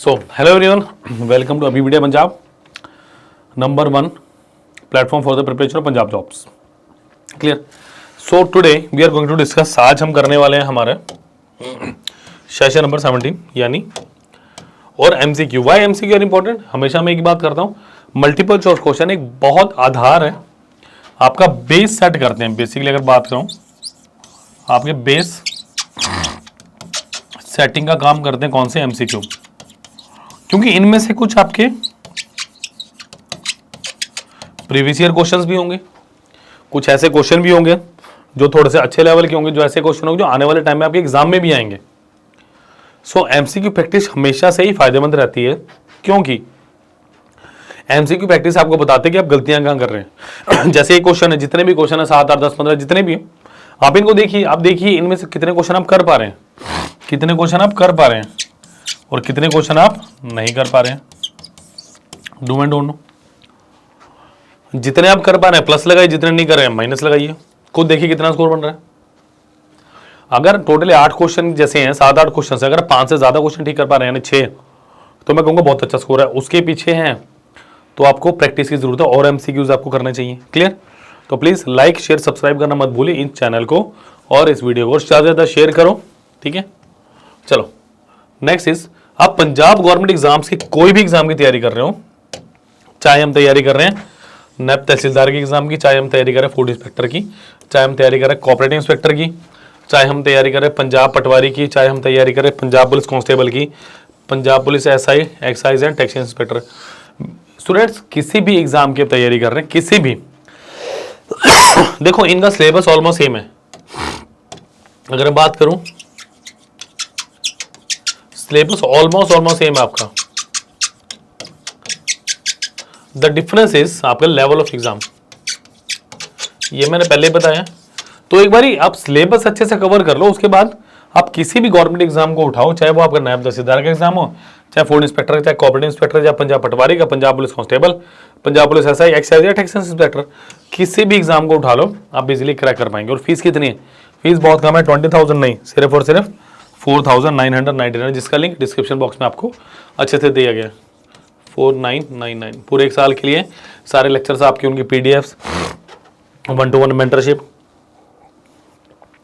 So, hello everyone, welcome to Abhi Media Punjab, number 1 platform for the preparation of Punjab jobs. Clear? So today we are going to discuss, आज हम करने वाले हैं हमारे session number 17 यानी और MCQ. Why MCQ are important? हमेशा मैं एक बात करता हूँ, मल्टीपल चॉइस क्वेश्चन एक बहुत आधार है, आपका बेस सेट करते हैं. बेसिकली अगर बात करूँ, आपके बेस सेटिंग का काम करते हैं कौन से MCQ, क्योंकि इनमें से कुछ आपके प्रीवियस ईयर क्वेश्चंस भी होंगे, कुछ ऐसे क्वेश्चन भी होंगे जो थोड़े से अच्छे लेवल के होंगे, जो ऐसे क्वेश्चन होंगे जो आने वाले टाइम में आपके एग्जाम में भी आएंगे. सो MCQ प्रैक्टिस हमेशा से ही फायदेमंद रहती है, क्योंकि MCQ प्रैक्टिस आपको बताते हैं कि आप गलतियां कहां कर रहे हैं. जैसे ये क्वेश्चन है, जितने भी क्वेश्चन है 7, 8, 10, 15 जितने भी हैं, आप इनको देखिए, आप देखिए इनमें से कितने क्वेश्चन आप कर पा रहे हैं, कितने क्वेश्चन आप कर पा रहे हैं और कितने क्वेश्चन आप नहीं कर पा रहे हैं. Do and don't know. जितने आप कर पा रहे हैं प्लस लगाइए, जितने नहीं कर रहे हैं माइनस लगाइए, खुद देखिए कितना स्कोर बन रहा है. अगर टोटली 8 क्वेश्चन जैसे हैं, 7-8 क्वेश्चन से अगर 5 से ज्यादा क्वेश्चन ठीक कर पा रहे हैं यानी 6, तो मैं कहूँगा बहुत अच्छा स्कोर है. उसके पीछे हैं तो आपको प्रैक्टिस की जरूरत है और MCQs आपको करने चाहिए. क्लियर? तो प्लीज लाइक शेयर सब्सक्राइब करना मत भूलिए इन चैनल को और इस वीडियो को ज़्यादा से ज़्यादा शेयर करो. ठीक है, चलो नेक्स्ट इज, आप पंजाब गवर्नमेंट एग्जाम्स की कोई भी एग्जाम की तैयारी कर रहे हो, चाहे हम तैयारी कर रहे हैं नैब तहसीलदार की एग्जाम की, चाहे हम तैयारी कर रहे हैं फूड इंस्पेक्टर की, चाहे हम तैयारी कर रहे हैं कोऑपरेटिव इंस्पेक्टर की, चाहे हम तैयारी कर रहे हैं पंजाब पटवारी की, चाहे हम तैयारी कर रहे हैं पंजाब पुलिस कांस्टेबल की, Punjab police SI excise and tax inspector. Students किसी भी एग्जाम की तैयारी कर रहे हैं, किसी भी देखो इनका सिलेबस ऑलमोस्ट सेम है. अगर मैं बात करूं, सिलेबस ऑलमोस्ट सेम है आपका. द डिफरेंस इज आपका लेवल ऑफ एग्जाम, ये मैंने पहले बताया. तो एक बारी आप सिलेबस अच्छे से कवर कर लो, उसके बाद आप किसी भी गवर्नमेंट एग्जाम को उठाओ, चाहे वो आपका नायब तहसीलदार का एग्जाम हो, चाहे फूड इंस्पेक्टर, चाहे कोऑपरेटिव इंस्पेक्टर, चाहे पंजाब पटवारी का, Punjab police constable, Punjab police SI excise या टैक्स इंस्पेक्टर, किसी भी एग्जाम को उठा लो, आप इजीली क्रैक कर पाएंगे. और फीस कितनी है? फीस बहुत कम है, 20,000 नहीं, सिर्फ और सिर्फ 4,999, जिसका लिंक डिस्क्रिप्शन बॉक्स में आपको अच्छे से दिया गया है. 4,999 पूरे एक साल के लिए. सारे लेक्चर्स आपके, उनकी PDFs, 1-to-1 मेंटरशिप.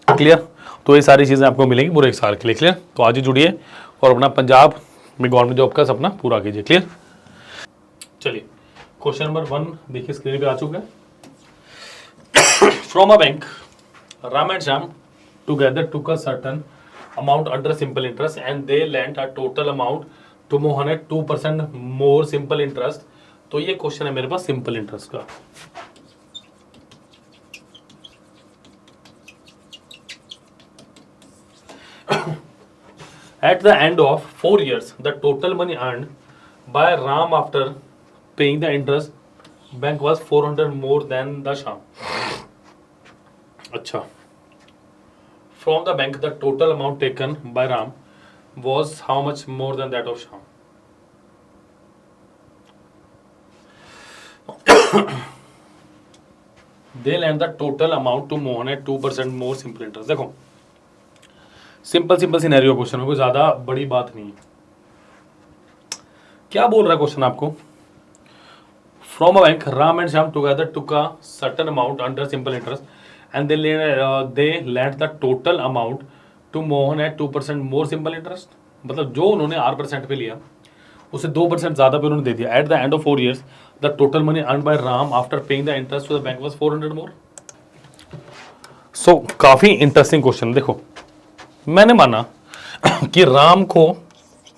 क्लियर? तो ये सारी चीज़ें आपको मिलेंगी पूरे एक साल के लिए. क्लियर? तो आज ही जुड़िए और अपना पंजाब में गवर्नमेंट जॉब का सपना पूरा कीजिए. क्लियर? चलिए क्वेश्चन नंबर 1 देखिए, स्क्रीन पे आ चुका है. From a bank, Ram and Shyam together took a certain amount under simple interest and they lent a total amount to Mohan at 2% more simple interest. तो ये क्वेश्चन है मेरे पास सिंपल इंटरेस्ट का. At the end of 4 years, the total money earned by Ram after paying the interest bank was 400 more than the Sham. अच्छा, from the bank the total amount taken by Ram was how much more than that of Sham? They lent the total amount to Mohan at 2% more simple interest. देखो simple scenario question है, कोई ज्यादा बड़ी बात नहीं है. क्या बोल रहा है क्वेश्चन आपको? From a bank, Ram and Shyam together took a certain amount under simple interest and they lent the total amount to Mohan at 2% more simple interest. मतलब जो उन्होंने 8% पे लिया उसे 2% ज़्यादा पे उन्होंने दे दिया. At the end of 4 years, the total money earned by Ram after paying the interest to the bank was 400 more. So काफ़ी इंटरेस्टिंग क्वेश्चन. देखो मैंने माना कि राम को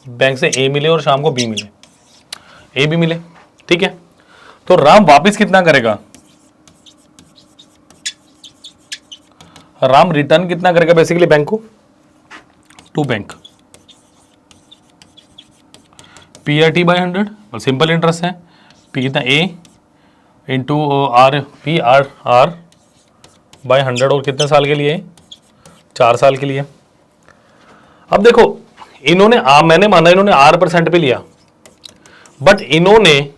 बैंक से A मिले और शाम को B मिले, A भी मिले. ठीक है, तो राम वापिस कितना करेगा? राम रिटर्न कितना करेगा बेसिकली बैंक को? To bank PRT by 100, simple interest है. P कितना? A into R, PR by 100 और कितने साल के लिए? 4 साल के लिए. अब देखो इन्होंने मैंने माना इन्होंने 8% पे लिया, बट इन्होंने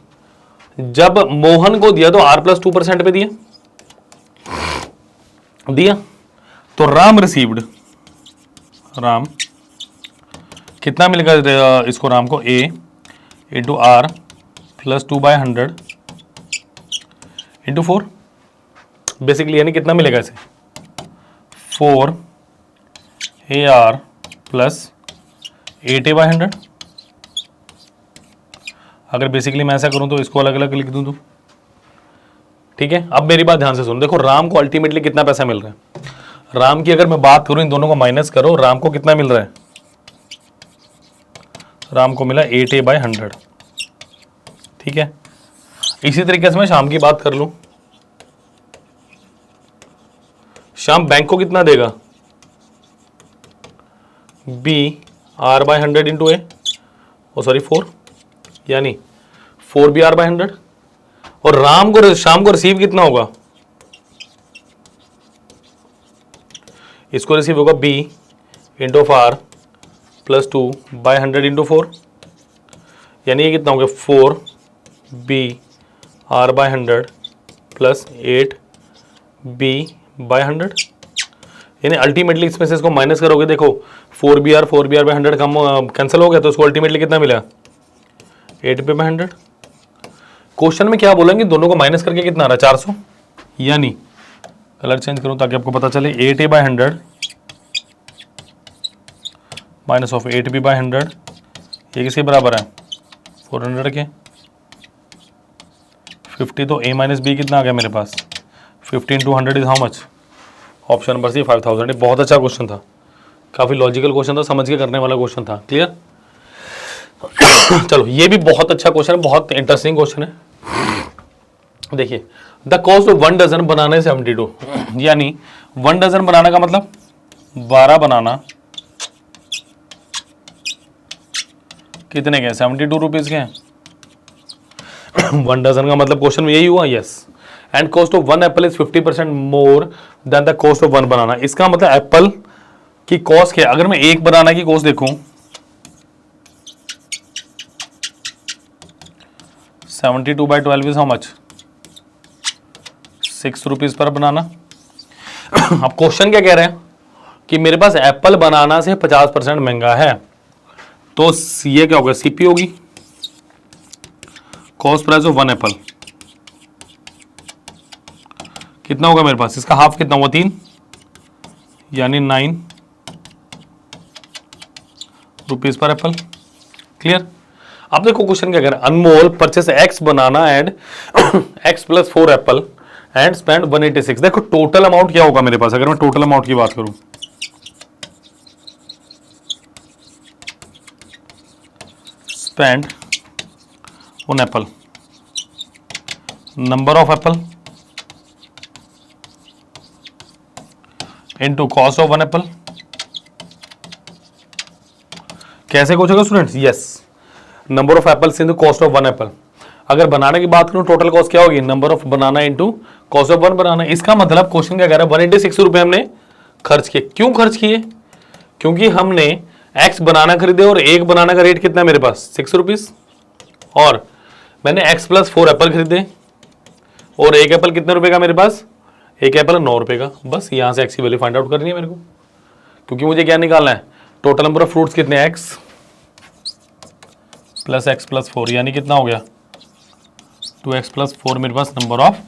जब मोहन को दिया तो R+2% पे दिया. तो राम कितना मिलेगा इसको राम को, a into R plus 2/100 into 4 basically, यानी कितना मिलेगा इसे 4 AR प्लस 8A/100। अगर बेसिकली मैं ऐसा करूं तो इसको अलग अलग लिख दूं तो ठीक है। अब मेरी बात ध्यान से सुनो, देखो राम को अल्टीमेटली कितना पैसा मिल रहा है। राम की अगर मैं बात करूं, इन दोनों को माइनस करो, राम को कितना मिल रहा है, राम को मिला 8A/100, ठीक है। इसी तरीके से मैं शाम की बात कर लूं, शाम बैंक को कितना देगा, B R/100 इंटू ए, ओ सॉरी 4, यानी 4BR/100। और राम को शाम को रिसीव कितना होगा, इसको रिसीव होगा B into R plus 2/100 into 4, यानी ये कितना हो गया 4BR/100 प्लस 8B/100। यानी अल्टीमेटली इसमें से इसको माइनस करोगे, देखो 4BR/100 कम कैंसिल हो गया, तो इसको अल्टीमेटली कितना मिला 8B/100। क्वेश्चन में क्या बोलेंगे, दोनों को माइनस करके कितना आ रहा है 400, यानी कलर चेंज करूं ताकि आपको पता चले, 8A/100 माइनस ऑफ 8B/100, ये किसके बराबर है 400 के। 50 तो A माइनस B कितना आ गया मेरे पास, 50 into 100 is how much, option number C 5000। ये बहुत अच्छा क्वेश्चन था, काफ़ी लॉजिकल क्वेश्चन था, समझ के करने वाला क्वेश्चन था। क्लियर। चलो ये भी बहुत अच्छा क्वेश्चन है, बहुत इंटरेस्टिंग क्वेश्चन है। देखिए, द कॉस्ट ऑफ 1 डजन बनाने 72, यानी 1 डजन बनाने का मतलब 12 बनाना कितने के, 72 रुपीज के हैं। 1 डजन का मतलब क्वेश्चन में यही हुआ, yes. And cost of 1 Apple is 50% more than the cost of 1 बनाना। इसका मतलब एप्पल की कॉस्ट क्या है, अगर मैं एक बनाना की कॉस्ट देखूं 72/12 is how much, 6 rupees per बनाना। अब क्वेश्चन क्या कह रहे हैं कि मेरे पास एप्पल बनाना से 50% महंगा है, तो ये क्या होगा, सीपी होगी, कॉस्ट प्राइस ऑफ 1 एप्पल कितना होगा मेरे पास, इसका हाफ कितना हुआ 3, यानी 9 रुपीज पर एप्पल। क्लियर। अब देखो क्वेश्चन क्या कह रहा है, Anmol purchase X banana and X plus 4 apple and spend 186। देखो टोटल अमाउंट क्या होगा मेरे पास, अगर मैं टोटल अमाउंट की बात करूं, spend on Apple, number of Apple into cost of 1 Apple. कैसे पूछेगा students, yes, number of apples into cost of 1 Apple. अगर बनाने की बात करूं, टोटल कॉस्ट क्या होगी, number of banana into cost of 1 बनाना। इसका मतलब क्वेश्चन क्या कह रहा है, 186 रुपए हमने खर्च किए। क्यों खर्च किए, क्योंकि हमने एक्स बनाना खरीदे और एक बनाना का रेट कितना है मेरे पास 6 रुपीज, और मैंने एक्स प्लस 4 एप्पल खरीदे और एक एप्पल कितने रुपए का मेरे पास, एक एप्पल 9 रुपए का। बस यहां से एक्स की वैल्यू फाइंड आउट करनी है मेरे को, क्योंकि मुझे क्या निकालना है, टोटल नंबर ऑफ फ्रूट्स कितने, एक्स प्लस एक्स प्लस 4, यानी कितना हो गया 2x प्लस 4 मेरे पास नंबर ऑफ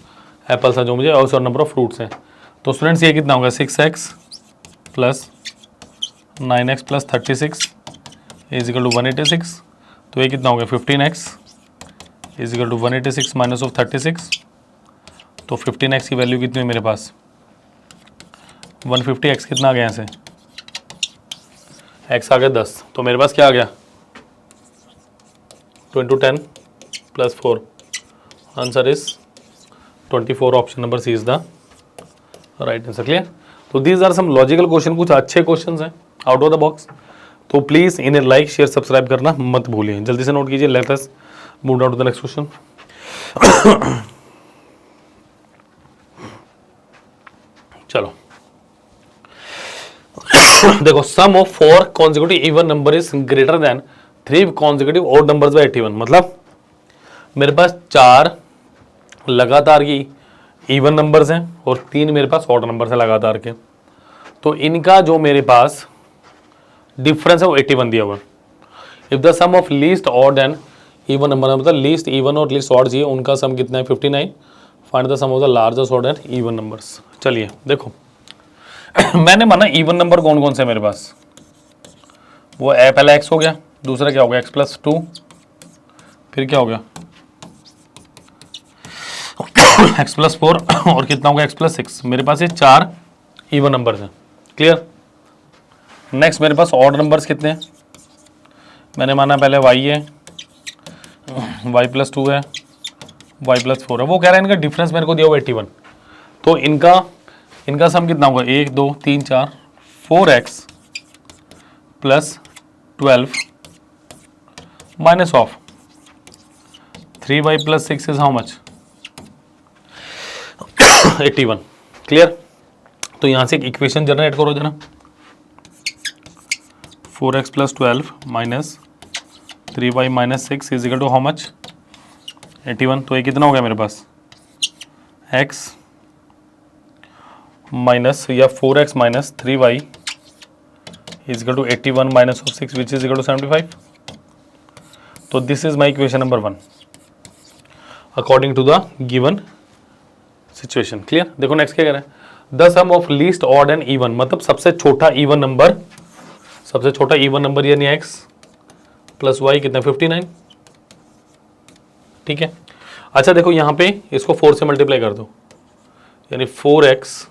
एप्पल्स है जो मुझे, और नंबर ऑफ फ्रूट्स हैं। तो स्टूडेंट्स ये कितना होगा 6x plus 9x plus 36 is equal to 186। तो ये कितना हो गया 15x is equal to 186 minus of 36। तो 15x की वैल्यू कितनी है मेरे पास 150, x कितना आ गया यहाँ से, x आ गया 10। तो मेरे पास क्या आ गया 2 into 10 plus 4, answer is 24, option number C is the right answer। clear। तो these are some logical question, कुछ अच्छे questions हैं out of the box। तो प्लीज़ इन्हें लाइक शेयर सब्सक्राइब करना मत भूलिए, जल्दी से नोट कीजिए। Let us move down to the next question. चलो देखो, sum of 4 consecutive even number is greater than 3 consecutive odd numbers by 81। मतलब मेरे पास 4 लगातार की इवन नंबर्स हैं और 3 मेरे पास ऑड नंबर्स हैं लगातार के, तो इनका जो मेरे पास डिफरेंस है वो 81 दिया हुआ। If the sum of least odd and even number, मतलब लीस्ट इवन और लीस्ट ऑड चाहिए, उनका सम कितना है 59। Find the sum of the largest odd and even numbers. चलिए देखो मैंने माना इवन नंबर कौन कौन से मेरे पास, वो पहला x हो गया, दूसरा क्या हो गया x+2, फिर क्या हो गया x+4 और कितना होगा x+6। मेरे पास ये 4 इवन नंबर्स हैं। क्लियर। नेक्स्ट मेरे पास ऑड नंबर्स कितने हैं, मैंने माना पहले y है, y+2 है, y+4 है। वो कह रहा है इनका डिफरेंस मेरे को दिया हुआ 81, तो इनका सम कितना होगा 1 2 3 4 4x + 12 minus of 3y + 6 is how much 81। Clear. तो यहाँ से एक इक्वेशन जनरेट करो जरा, 4x + 12 minus 3y - 6 is equal to how much 81। तो ये कितना हो गया मेरे पास x माइनस या 4x minus 3y is equal to 81 minus of 6 which is equal to 75। तो this is my equation number 1 according to the given situation. Clear. देखो next क्या कह रहा है, the sum of least odd and even, मतलब सबसे छोटा even number यानी x + y कितना 59। ठीक है। अच्छा देखो यहाँ पे इसको 4 से मल्टीप्लाई कर दो, यानी 4x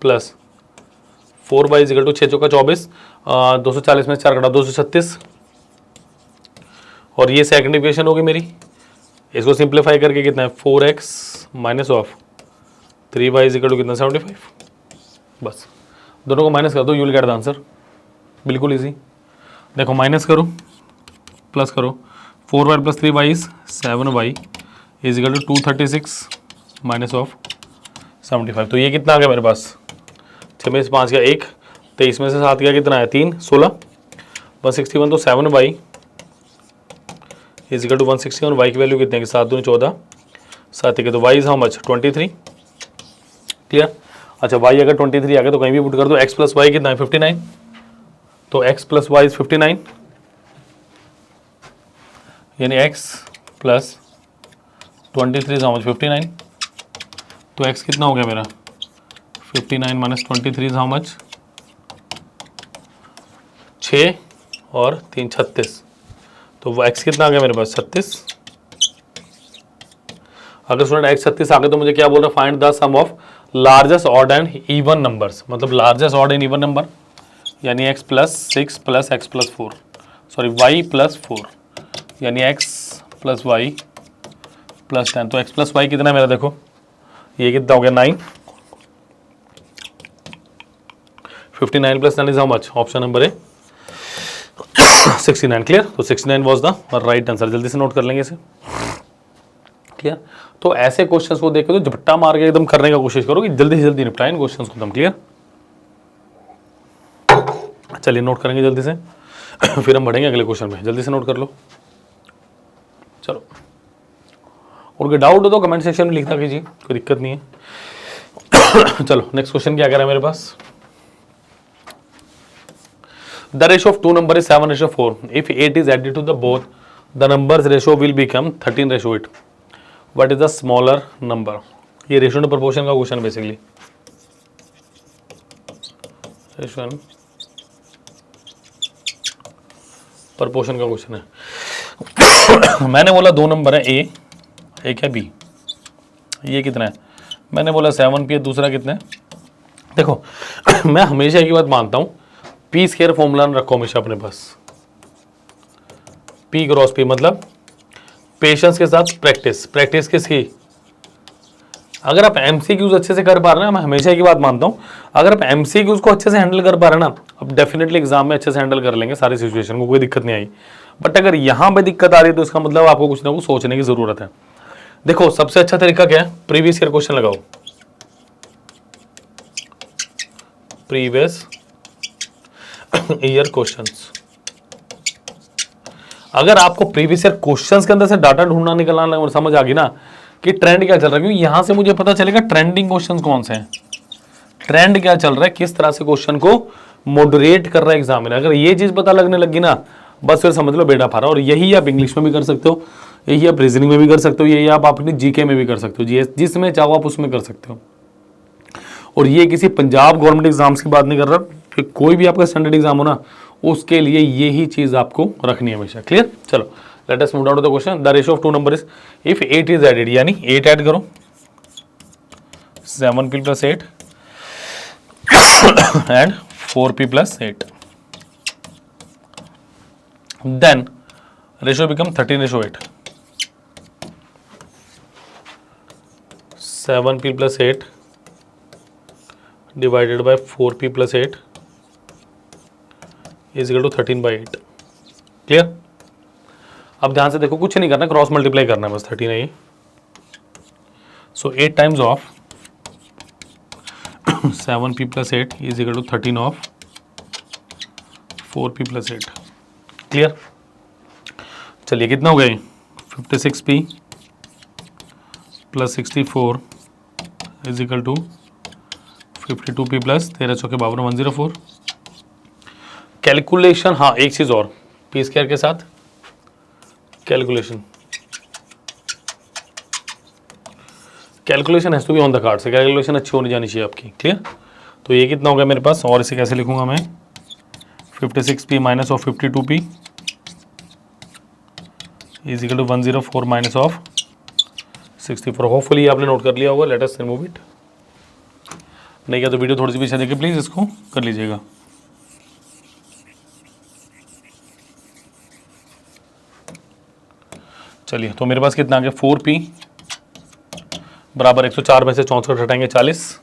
+ 4y is equal to 6 चौका 24, 240 में 4 कटा 236, और ये सेकंड इक्वेशन होगी मेरी। इसको सिंप्लीफाई करके कितना है 4x minus of 3y is equal to कितना 75। बस दोनों को माइनस कर दो, you will get the answer. बिल्कुल इजी। देखो माइनस करो प्लस करो, 4y + 3y is 7y is equal to 236 minus of 75। तो ये कितना आ गया मेरे पास, 6 में से 5 गया 1, 23 में से 7 गया कितना है 3, 16, 161। तो 7y is equal to 161, y की वैल्यू कितने की 7 दूनी 14, 7 के, तो y is how much 23। Clear. अच्छा y अगर 23 आ गया तो कहीं भी पुट कर दो, x + y कितना है 59, तो x + y इज 59, यानी x + 23 इज हाउ मच 59। तो x कितना हो गया मेरा 59 - 23 इज हाउ मच 6 और 3 36, तो वो x कितना आ गया मेरे पास 36। अगर स्टूडेंट x 36 आ गया तो मुझे क्या बोल रहा है, find the sum of largest odd and even numbers, मतलब largest odd and even number, यानी x + 6 + x + 4, सॉरी y + 4, यानी x + y + 10। तो x + y कितना है मेरा, देखो ये कितना हो गया 9, 59 + 10 is how much, option number है 69। क्लियर। तो 69 वाज द राइट आंसर। जल्दी से नोट कर लेंगे इसे। क्लियर। तो ऐसे क्वेश्चंस को देखो तो झपट्टा मार के एकदम करने का कोशिश करो कि जल्दी से जल्दी निपटाएं इन क्वेश्चंस को एकदम। क्लियर। चलिए नोट करेंगे जल्दी से फिर हम बढ़ेंगे अगले क्वेश्चन में। जल्दी से नोट कर लो। चलो, और कोई डाउट हो तो कमेंट सेक्शन में लिखता कीजिए, कोई दिक्कत नहीं है। चलो नेक्स्ट क्वेश्चन क्या कह रहा है मेरे पास, the ratio of two number is 7:4. If 8 is added to the both, the numbers ratio will become 13:8. What is the smaller number? ये रेशियो टू प्रोपोर्शन का क्वेश्चन बेसिकली, रेशियो प्रोपोर्शन का question है। मैंने बोला 2 नंबर है, ए एक है B, ये कितना है, मैंने बोला 7p है, दूसरा कितना है। देखो मैं हमेशा एक ही बात मानता हूँ, पी स्क्वायर फॉर्मूला रखो हमेशा अपने पास, P क्रॉस P, मतलब पेशेंस के साथ प्रैक्टिस, प्रैक्टिस किसकी, अगर आप एमसीक्यूज अच्छे से कर पा रहे हैं ना, मैं हमेशा एक ही बात मानता हूं, अगर आप एमसीक्यूज को अच्छे से हैंडल कर पा रहे हैं ना, अब डेफिनेटली एग्जाम में अच्छे से हैंडल कर लेंगे सारी सिचुएशन को, कोई दिक्कत नहीं आई। बट अगर यहां पे दिक्कत आ रही है तो इसका मतलब आपको कुछ ना कुछ सोचने की जरूरत है। देखो सबसे अच्छा तरीका क्या है, प्रीवियस ईयर क्वेश्चन लगाओ, प्रीवियस ईयर क्वेश्चंस। अगर आपको प्रीवियस ईयर क्वेश्चंस के अंदर से डाटा ढूंढना निकलना और समझ आ गई ना कि ट्रेंड क्या चल रहा है, क्योंकि यहां से मुझे पता चलेगा ट्रेंडिंग क्वेश्चंस कौन से हैं, ट्रेंड क्या चल रहा है, किस तरह से क्वेश्चन को मॉडरेट कर रहा है एग्जामिनर। अगर ये चीज पता लगने लगी ना, बस फिर समझ लो बेड़ा फारा। और यही आप इंग्लिश में भी कर सकते हो, यही आप रीजनिंग में भी कर सकते हो, यही आप अपनी जीके में भी कर सकते हो, जीएस जिसमें चाहो आप उसमें कर सकते हो। और ये किसी पंजाब गवर्नमेंट एग्जाम्स की बात नहीं कर रहा कि कोई भी आपका स्टैंडर्ड एग्जाम हो ना, उसके लिए यही चीज आपको रखनी है हमेशा। क्लियर? चलो let us move down to the question. The ratio of two number is if 8 is added, यानी 8 ऐड करो 7p plus 8 and 4p plus 8, then ratio become 13:8. 7p plus 8 divided by 4p plus 8 is equal to 13/8. Clear? अब ध्यान से देखो, कुछ नहीं करना, cross multiply करना है बस 13 है ये। सो 8 times of 7p plus 8 is equal to 13 of 4p plus 8. Clear? चलिए कितना हो गया, 56p plus 64 is equal to 52p plus 13 चौके 52 104। कैलकुलेशन, हाँ एक चीज़ और, पी स्क्वायर के साथ calculation has to be on the card से, कैलकुलेशन अच्छी होनी जानी चाहिए आपकी। क्लियर? तो ये कितना हो गया मेरे पास, और इसे कैसे लिखूंगा मैं, 56p minus of 52p is equal to 104 minus of 64। Hopefully आपने नोट कर लिया होगा। Let us remove it. नहीं क्या तो वीडियो थोड़ी सी पीछे देखिए प्लीज, इसको कर लीजिएगा। चलिए तो मेरे पास कितना आ गया, 4p बराबर 104 में से 64 हटाएंगे 40,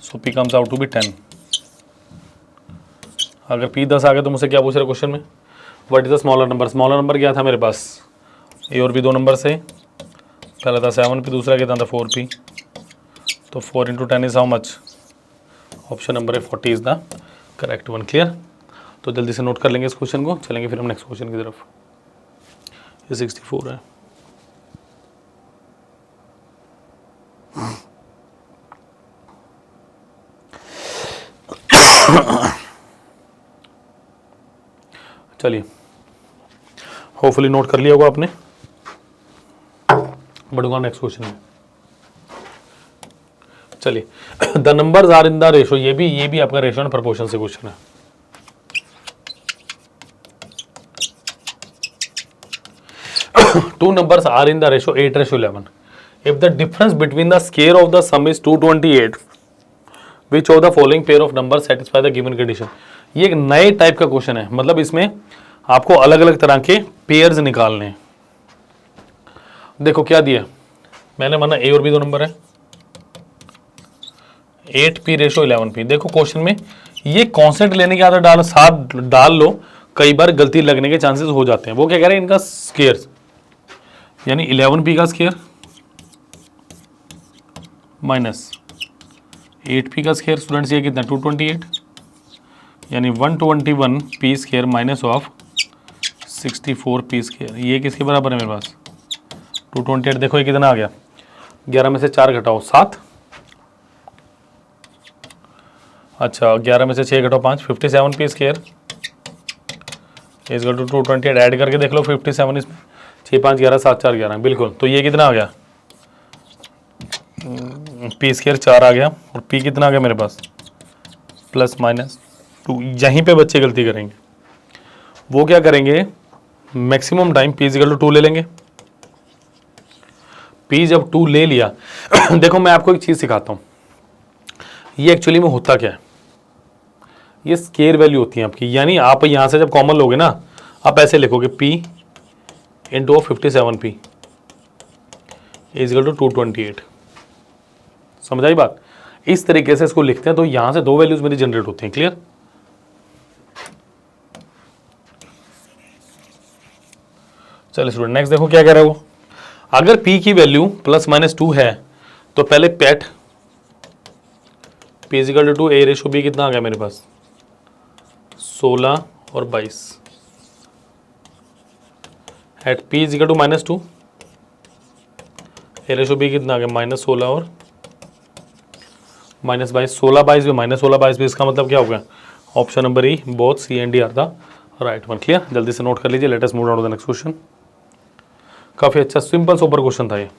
so p comes out to be 10। अगर p 10 आ गया तो मुझसे क्या पूछ रहे क्वेश्चन में, what is the smaller number. Smaller number क्या था मेरे पास, ए और बी दो नंबर से, पहला था 7p, दूसरा कितना था 4p, तो 4 × 10 is how much, option number 40 is the correct one. Clear? तो जल्दी से नोट कर लेंगे इस क्वेश्चन को, चलेंगे फिर हम नेक्स्ट क्वेश्चन की तरफ। ये 64 है। चलिए होपफुली नोट कर लिया होगा आपने। बढ़ूंगा नेक्स्ट क्वेश्चन में। चलिए the numbers are in the ratio, ये भी आपका रेशो एंड प्रोपोर्शन से क्वेश्चन है। Two numbers are in the ratio 8:11. If the difference between the square of the sum is 228, which of the following pair of numbers satisfy the given condition? ये एक नए type का question है, मतलब इसमें आपको अलग अलग तरह के पेयर्स निकालने हैं। देखो क्या दिया, मैंने माना ए और बी दो नंबर है, 8p रेशो 11p। देखो क्वेश्चन में ये कॉन्सेंट लेने की आदत साथ डाल लो, कई बार गलती लगने के चांसेस हो जाते हैं। वो क्या कह रहे हैं, इनका स्क्वायर यानी 11p का स्क्वायर माइनस 8p का स्क्वायर। स्टूडेंट्स ये कितना 228, यानी 121p square minus of 64p square. ये किसके बराबर है मेरे पास 228। देखो ये कितना आ गया, 11 में से 4 घटाओ 7, अच्छा 11 में से 6 घटाओ 5, 57p square is equal to 228। Add करके देख लो 57 इसमें, 6 5 11 7 4 11, बिल्कुल। तो ये कितना आ गया, p स्क्वायर 4 आ गया, और p कितना आ गया मेरे पास प्लस माइनस 2। यहीं पे बच्चे गलती करेंगे, वो क्या करेंगे, maximum time p equal to 2 ले लेंगे। p जब 2 ले लिया देखो मैं आपको एक चीज़ सिखाता हूँ, ये एक्चुअली में होता क्या है, ये स्केयर वैल्यू होती है आपकी। यानी आप यहाँ से जब कॉमन लोगे ना, आप ऐसे लिखोगे p into 57p is equal to 228। समझ आई बात, इस तरीके से इसको लिखते हैं, तो यहां से दो वैल्यूज मेरी जनरेट होती हैं। क्लियर? चलिए स्टूडेंट नेक्स्ट देखो क्या कह रहा है वो, अगर p की वैल्यू प्लस माइनस 2 है तो पहले पेट p is equal to a ratio b कितना आ गया मेरे पास 16 और 22, eight p is equal to minus 2 a ratio b कितना आ गया माइनस 16 और माइनस 22, 16 22 भी माइनस 16 22 भी। इसका मतलब क्या हो गया, option number E both C and D are the right one clear, जल्दी से नोट कर लीजिए। Let us move on to the next question. काफी अच्छा सिंपल सोबर क्वेश्चन था ये।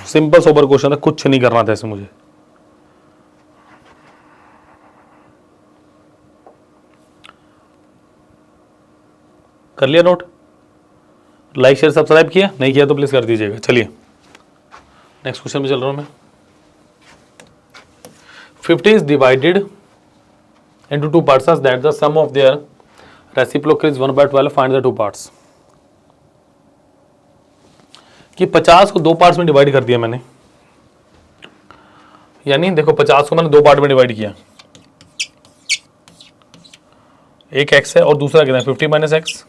सिंपल सोबर क्वेश्चन था, कुछ नहीं करना था इसे मुझे। कर लिया नोट? लाइक शेयर सब्सक्राइब किया? नहीं किया तो प्लीज कर दीजिएगा। चलिए नेक्स्ट क्वेश्चन में चल रहा हूं मैं। 50 is divided into two parts such that the sum of their reciprocal is 1/12. Find the two parts. कि 50 को दो पार्ट्स में डिवाइड कर दिया मैंने, यानी देखो 50 को मैंने दो पार्ट में डिवाइड किया, एक x है और दूसरा कितना है 50 minus x,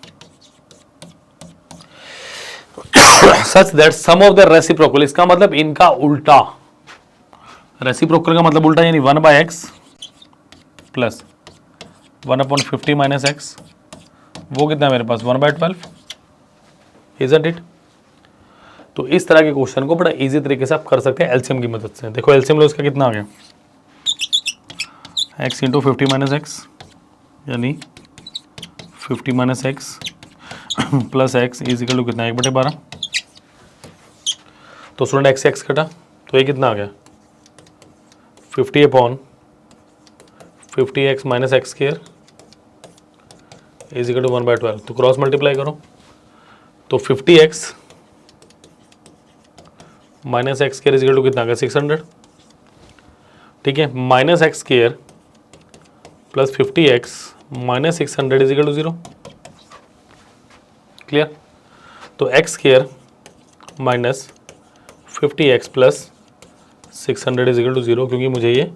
such that sum of the reciprocal, इसका मतलब इनका उल्टा, रेसिप्रोकल का मतलब उल्टा, यानी 1/x प्लस 1/50 माइनस एक्स, वो कितना है मेरे पास 1/12, इजंट इट? तो इस तरह के क्वेश्चन को बड़ा इजी तरीके से आप कर सकते हैं एलसीएम की मदद से। देखो एलसीएम लो, इसका कितना आ गया x इंटू 50 माइनस एक्स, यानी 50 minus x plus x is equal to कितना 1/12। तो स्टूडेंट एक्स एक्स कटा तो ये कितना आ गया 50/50x minus x square is equal to 1/12। तो क्रॉस मल्टीप्लाई करो तो 50x minus x square is equal to कितना आ गया 600, ठीक है। Minus x square plus 50x minus 600 is equal to 0, clear? तो x square minus 50x plus 600 is equal to 0, क्योंकि मुझे ये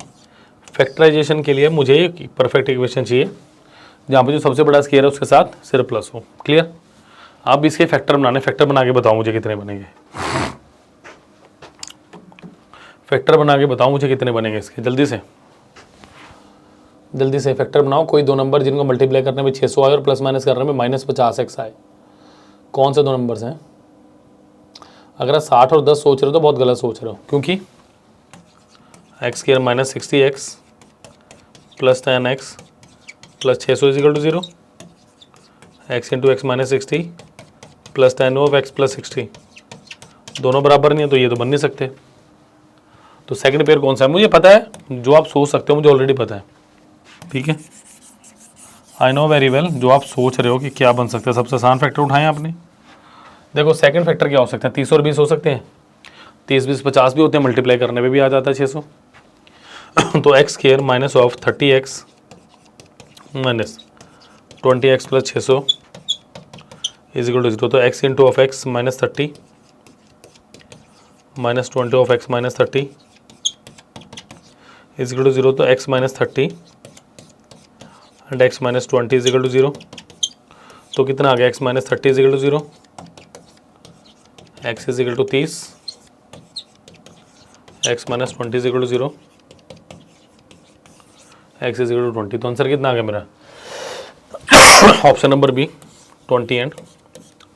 फैक्टराइजेशन के लिए मुझे एक परफेक्ट इक्वेशन चाहिए जहाँ पे जो सबसे बड़ा स्क्वायर है उसके साथ सिर्फ प्लस हो, क्लियर? आप इसके फैक्टर बनाने, फैक्टर बना के बताओ मुझे कितने बनेंगे, फैक्टर बना के बताओ मुझे कितने बनेंगे इसके, जल्दी से फैक्टर बनाओ। कोई दो नंबर जिनको मल्टीप्लाई करने में 600 आए और प्लस माइनस करने में -50x आए, कौन से दो नंबर्स हैं? अगर आप 60 और 10 सोच रहे हो तो बहुत गलत सोच रहे हो, क्योंकि x square minus 60x plus 10x plus 600 is equal to 0, x into x minus 60 plus 10 of x plus 60, दोनों बराबर नहीं है तो ये तो बन नहीं सकते। तो सेकंड पेयर कौन सा है? मुझे पता है, जो आप सोच सकते हो मुझे ऑलरेडी पता है, ठीक है। आई नो वेरी वेल जो आप सोच रहे हो कि क्या बन सकता है। सबसे आसान फैक्टर उठाएं आपने। देखो सेकंड फैक्टर क्या हो सकता है, 30 और 20 हो सकते हैं, 30 20 50 भी होते हैं, मल्टीप्लाई करने पे भी आ जाता है 600। तो x square minus of 30x minus 20x plus 600 is equal to 0। तो x into of x minus 30 minus 20 of x minus 30 is equal to 0। तो x minus 30 and x minus 20 is equal to 0। तो कितना आ गया x minus 30 is equal to 0, x is equal to 30, x minus 20 is equal to 0, x is equal to 20। तो answer कितना आ गया मेरा? Option number B 20 and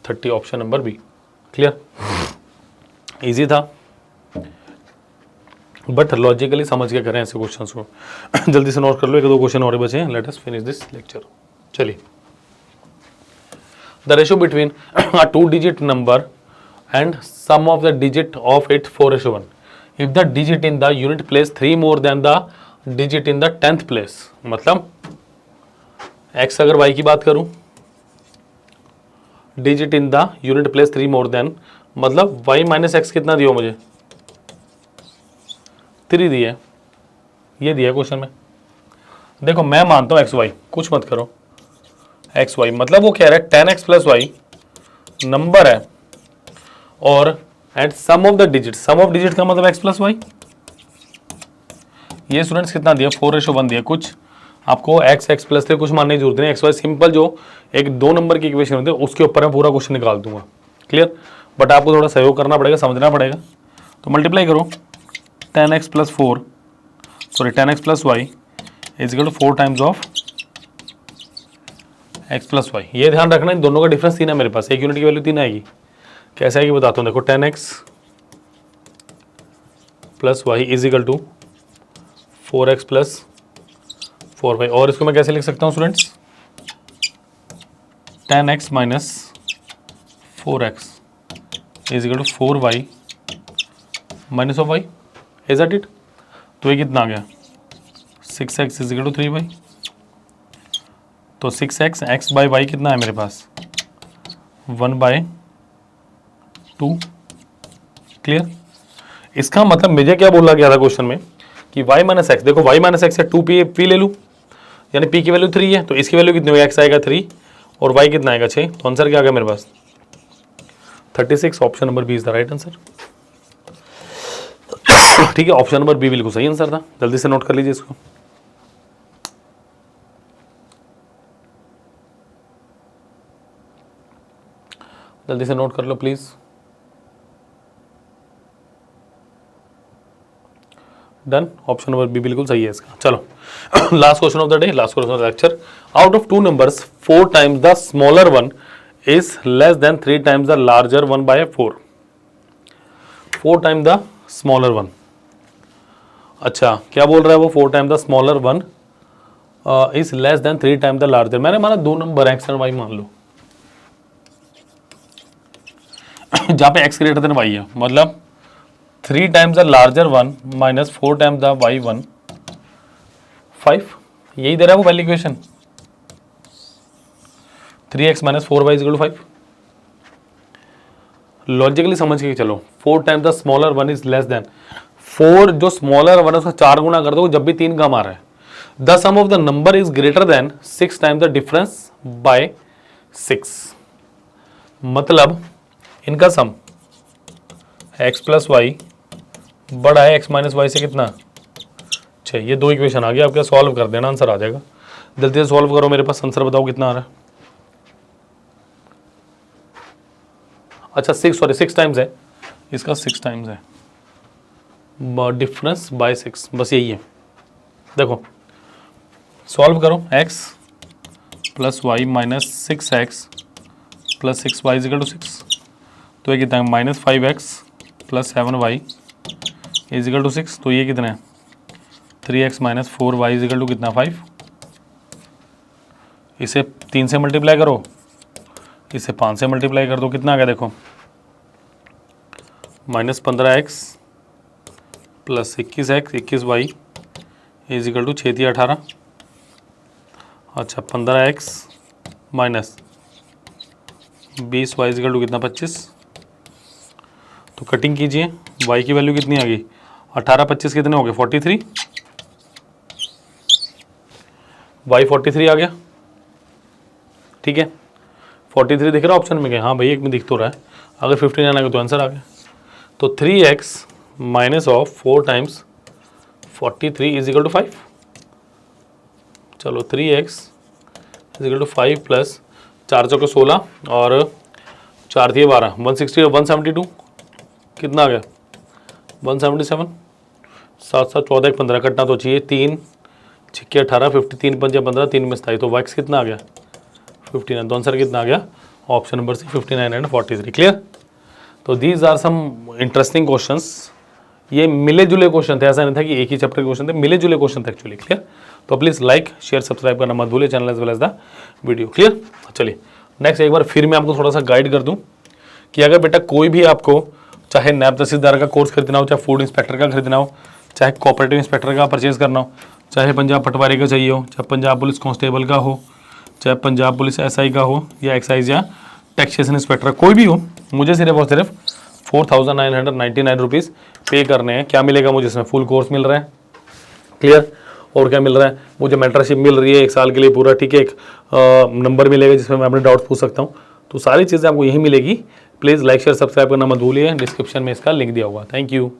30, option number B, clear? Easy था बट लॉजिकली समझ के करें ऐसे क्वेश्चंस को। जल्दी से नोट कर लो, एक दो क्वेश्चन और बचे हैं। Let us finish this lecture. चलिए, the ratio between a 2 digit number and sum of the digit of it 4:1 if the digit in the unit place 3 more than the digit in the 10th place। मतलब x अगर y की बात करूं, digit in the unit place 3 more than, मतलब y minus x कितना दिया मुझे 3 दिया, ये दिया क्वेश्चन में। देखो मैं मानता हूं एक्स वाई, कुछ मत करो, एक्स वाई मतलब वो कह रहा है 10x प्लस वाई नंबर है और at sum of the digit, sum of digit का मतलब x प्लस वाई। ये स्टूडेंट्स कितना दिया 4:1 दिया। कुछ आपको x प्लस 3 कुछ मानने की जरूरत नहीं, x वाई सिंपल जो एक दो नंबर की इक्वेशन होती है उसके ऊपर मैं पूरा क्वेश्चन निकाल दूंगा, क्लियर? बट आपको थोड़ा सहयोग करना पड़ेगा, समझना पड़ेगा। तो मल्टीप्लाई करो 10x plus 4 sorry 10x plus y is equal to 4 times of x plus y. ये ध्यान रखना इन दोनों का डिफरेंस 3 है मेरे पास, एक यूनिट की वैल्यू 3 आएगी। कैसे आएगी बताता हूँ, देखो 10x plus y is equal to 4x plus 4y। और इसको मैं कैसे लिख सकता हूँ students, 10x minus 4x is equal to 4y minus of y, is that it? तो ये कितना आ गया 6x is equal to 3y। तो 6x x बाई वाई कितना है मेरे पास 1/2। क्लियर? इसका मतलब मुझे क्या बोला गया था क्वेश्चन में कि y माइनस एक्स, देखो y माइनस एक्स है 2p ले लूँ, यानी p की वैल्यू 3 है, तो इसकी वैल्यू कितनी होगी, x आएगा 3 और y कितना आएगा 6। तो आंसर क्या आ गया मेरे पास 36। Option number B is the right answer. ठीक है, ऑप्शन नंबर बी बिल्कुल सही आंसर था। जल्दी से नोट कर लीजिए इसको। जल्दी से नोट कर लो please. Done, option number B बिल्कुल सही है इसका। चलो last question of the day, last question of the lecture. Out of 2 numbers 4 times the smaller one is less than 3 times the larger one by 4। 4 time the smaller one. अच्छा, क्या बोल रहा है वो 4 time the smaller one is less than 3 time the larger. मैंने माना 2 number x and Y मान लो जहां पे x ग्रेटर देन y है, मतलब 3 times the larger one minus 4 times the y one 5, यही दे रहा है वो value equation. 3x minus 4y is equal to 5। Logically समझ के चलो, 4 times the smaller one is less than 4, जो स्मॉलर वन है उसका 4 गुना कर दो जब भी 3 कम आ रहा है। The sum of the number is greater than 6 times the difference by 6। मतलब इनका सम x प्लस वाई बड़ा है x माइनस वाई से कितना 6। ये 2 इक्वेशन आ गया आपके, सॉल्व कर देना, आंसर आ जाएगा। जल्दी से सॉल्व करो, मेरे पास आंसर बताओ कितना आ रहा है। अच्छा 6 टाइम्स है इसका, 6 टाइम्स है, डिफरेंस बाय 6, बस यही है। देखो सॉल्व करो, x plus y minus 6x plus 6y is equal to 6। तो ये कितना है -5x plus 7y is equal to 6। तो ये कितना है 3x minus 4y is equal to कितना 5। इसे 3 से मल्टीप्लाई करो, इसे 5 से मल्टीप्लाई कर दो, कितना आ गया देखो -15x plus 21x 21y is equal to 6 18। अच्छा 15x minus 20y is equal to कितना 25। तो कटिंग कीजिए, y की वैल्यू कितनी आ गई 18 25 कितने हो गए 43। y 43 आ गया। ठीक है, 43 दिख रहा है ऑप्शन में क्या? हाँ भाई एक में दिख तो रहा है। अगर 59 आ गया तो आंसर आ गया। तो 3x minus of 4 times 43 is equal to 5। चलो 3x is equal to 5 plus 4 चौके 16 और 4 दिए 12, 160 और 172 कितना आ गया 177। 7 7 14 15 कटना तो चाहिए, 3 6 18 53 5 15 3 में 27। तो वैक्स कितना आ गया 59। तो आंसर कितना आ गया option number C 59 and 43। Clear? तो these are some interesting questions. ये मिले जुले क्वेश्चन थे, ऐसा नहीं था कि एक ही चैप्टर के क्वेश्चन थे, मिले जुले क्वेश्चन थे एक्चुअली। क्लियर? तो प्लीज़ लाइक शेयर सब्सक्राइब करना मत भूलिए channel as well as the video. Clear? चलिए नेक्स्ट एक बार फिर मैं आपको थोड़ा सा गाइड कर दूं कि अगर बेटा कोई भी आपको चाहे नैब तहसीलदार का कोर्स खरीदना हो, चाहे फूड इंस्पेक्टर का खरीदना हो, चाहे कोऑपरेटिव इंस्पेक्टर का परचेज करना हो, चाहे पंजाब पटवारी का चाहिए हो, चाहे पंजाब पुलिस कांस्टेबल का हो, चाहे पंजाब पुलिस एसआई का हो या एक्साइज या टैक्सेशन इंस्पेक्टर, कोई भी हो, मुझे सिर्फ और सिर्फ 4,999 रुपीज़ पे करने हैं। क्या मिलेगा मुझे इसमें? फुल कोर्स मिल रहा है। क्लियर? और क्या मिल रहा है मुझे? मेंटरशिप मिल रही है 1 साल के लिए पूरा। ठीक है, एक नंबर मिलेगा जिसमें मैं अपने डाउट पूछ सकता हूँ। तो सारी चीज़ें आपको यही मिलेगी। प्लीज़ लाइक शेयर सब्सक्राइब करना मत भूलिए। डिस्क्रिप्शन में इसका लिंक दिया हुआ। Thank you.